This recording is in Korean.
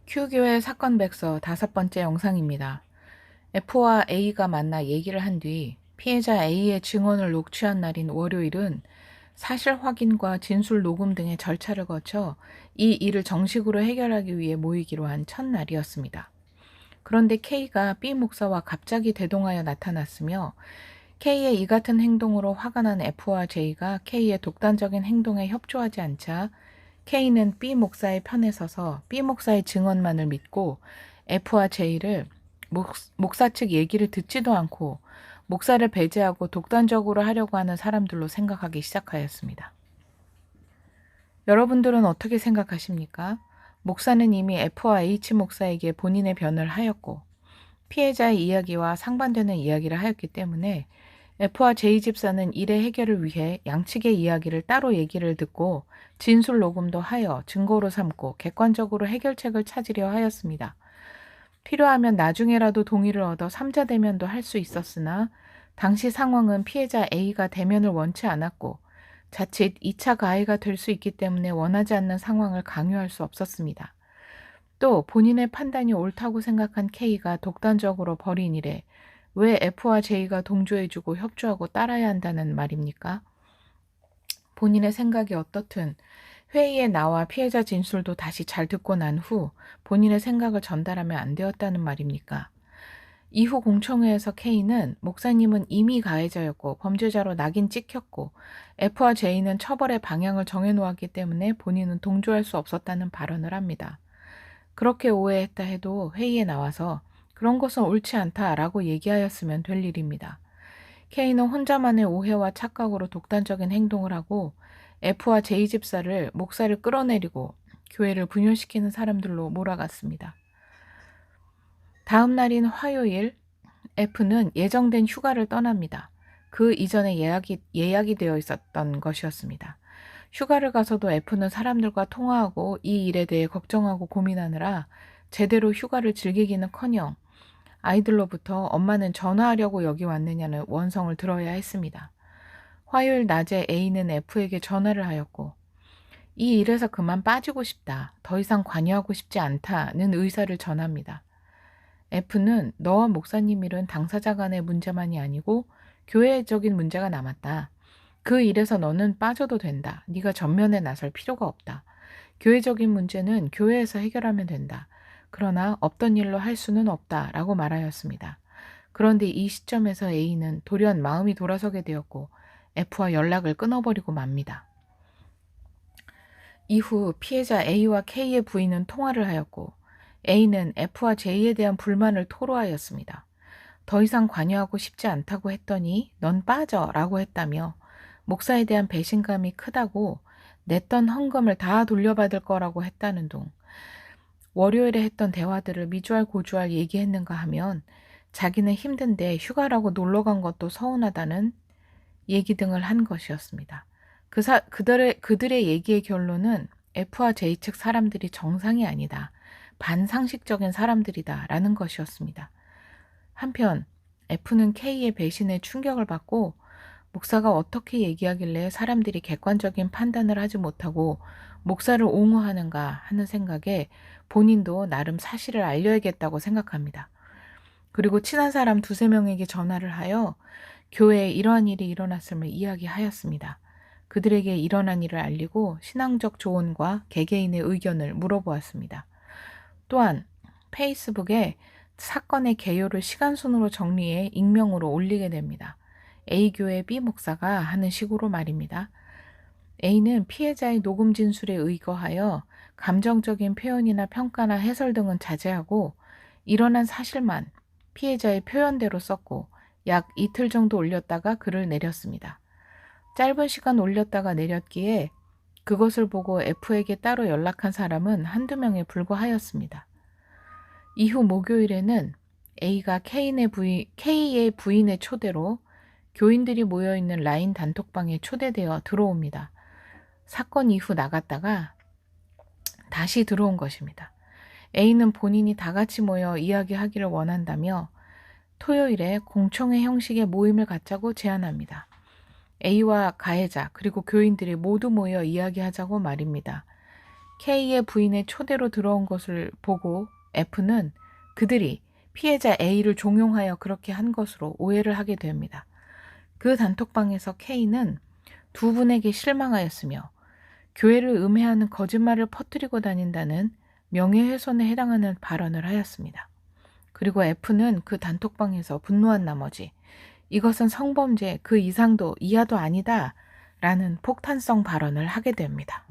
Q교의 사건 백서 5번째 영상입니다. F와 A가 만나 얘기를 한 뒤 피해자 A의 증언을 녹취한 날인 월요일은 사실 확인과 진술 녹음 등의 절차를 거쳐 이 일을 정식으로 해결하기 위해 모이기로 한 첫날이었습니다. 그런데 K가 B 목사와 갑자기 대동하여 나타났으며 K의 이 같은 행동으로 화가 난 F와 J가 K의 독단적인 행동에 협조하지 않자 K는 B 목사의 편에 서서 B 목사의 증언만을 믿고 F와 J를 목사 측 얘기를 듣지도 않고 목사를 배제하고 독단적으로 하려고 하는 사람들로 생각하기 시작하였습니다. 여러분들은 어떻게 생각하십니까? 목사는 이미 F와 H 목사에게 본인의 변을 하였고 피해자의 이야기와 상반되는 이야기를 하였기 때문에 F와 J 집사는 일의 해결을 위해 양측의 이야기를 따로 얘기를 듣고 진술 녹음도 하여 증거로 삼고 객관적으로 해결책을 찾으려 하였습니다. 필요하면 나중에라도 동의를 얻어 3자 대면도 할 수 있었으나 당시 상황은 피해자 A가 대면을 원치 않았고 자칫 2차 가해가 될 수 있기 때문에 원하지 않는 상황을 강요할 수 없었습니다. 또 본인의 판단이 옳다고 생각한 K가 독단적으로 벌인 일에 왜 F와 J가 동조해주고 협조하고 따라야 한다는 말입니까? 본인의 생각이 어떻든 회의에 나와 피해자 진술도 다시 잘 듣고 난 후 본인의 생각을 전달하면 안 되었다는 말입니까? 이후 공청회에서 K는 목사님은 이미 가해자였고 범죄자로 낙인 찍혔고 F와 J는 처벌의 방향을 정해놓았기 때문에 본인은 동조할 수 없었다는 발언을 합니다. 그렇게 오해했다 해도 회의에 나와서 그런 것은 옳지 않다라고 얘기하였으면 될 일입니다. K는 혼자만의 오해와 착각으로 독단적인 행동을 하고 F와 J 집사를 목사를 끌어내리고 교회를 분열시키는 사람들로 몰아갔습니다. 다음 날인 화요일 F는 예정된 휴가를 떠납니다. 그 이전에 예약이 되어 있었던 것이었습니다. 휴가를 가서도 F는 사람들과 통화하고 이 일에 대해 걱정하고 고민하느라 제대로 휴가를 즐기기는커녕 아이들로부터 엄마는 전화하려고 여기 왔느냐는 원성을 들어야 했습니다. 화요일 낮에 A는 F에게 전화를 하였고 이 일에서 그만 빠지고 싶다. 더 이상 관여하고 싶지 않다는 의사를 전합니다. F는 너와 목사님 일은 당사자 간의 문제만이 아니고 교회적인 문제가 남았다. 그 일에서 너는 빠져도 된다. 네가 전면에 나설 필요가 없다. 교회적인 문제는 교회에서 해결하면 된다. 그러나 없던 일로 할 수는 없다. 라고 말하였습니다. 그런데 이 시점에서 A는 돌연 마음이 돌아서게 되었고 F와 연락을 끊어버리고 맙니다. 이후 피해자 A와 K의 부인은 통화를 하였고 A는 F와 J에 대한 불만을 토로하였습니다. 더 이상 관여하고 싶지 않다고 했더니 넌 빠져 라고 했다며 목사에 대한 배신감이 크다고 냈던 헌금을 다 돌려받을 거라고 했다는 둥 월요일에 했던 대화들을 미주알 고주알 얘기했는가 하면 자기는 힘든데 휴가라고 놀러 간 것도 서운하다는 얘기 등을 한 것이었습니다. 그들의 얘기의 결론은 F와 J 측 사람들이 정상이 아니다. 반상식적인 사람들이다. 라는 것이었습니다. 한편 F는 K의 배신에 충격을 받고 목사가 어떻게 얘기하길래 사람들이 객관적인 판단을 하지 못하고 목사를 옹호하는가 하는 생각에 본인도 나름 사실을 알려야겠다고 생각합니다. 그리고 친한 사람 2~3명에게 전화를 하여 교회에 이러한 일이 일어났음을 이야기하였습니다. 그들에게 일어난 일을 알리고 신앙적 조언과 개개인의 의견을 물어보았습니다. 또한 페이스북에 사건의 개요를 시간순으로 정리해 익명으로 올리게 됩니다. A교회 B 목사가 하는 식으로 말입니다. A는 피해자의 녹음 진술에 의거하여 감정적인 표현이나 평가나 해설 등은 자제하고 일어난 사실만 피해자의 표현대로 썼고 약 이틀 정도 올렸다가 글을 내렸습니다. 짧은 시간 올렸다가 내렸기에 그것을 보고 F에게 따로 연락한 사람은 1~2명에 불과하였습니다. 이후 목요일에는 A가 K의 부인의 초대로 교인들이 모여있는 라인 단톡방에 초대되어 들어옵니다. 사건 이후 나갔다가 다시 들어온 것입니다. A는 본인이 다 같이 모여 이야기하기를 원한다며 토요일에 공청회 형식의 모임을 갖자고 제안합니다. A와 가해자 그리고 교인들이 모두 모여 이야기하자고 말입니다. K의 부인의 초대로 들어온 것을 보고 F는 그들이 피해자 A를 종용하여 그렇게 한 것으로 오해를 하게 됩니다. 그 단톡방에서 K는 두 분에게 실망하였으며 교회를 음해하는 거짓말을 퍼뜨리고 다닌다는 명예훼손에 해당하는 발언을 하였습니다. 그리고 F는 그 단톡방에서 분노한 나머지 이것은 성범죄 그 이상도 이하도 아니다 라는 폭탄성 발언을 하게 됩니다.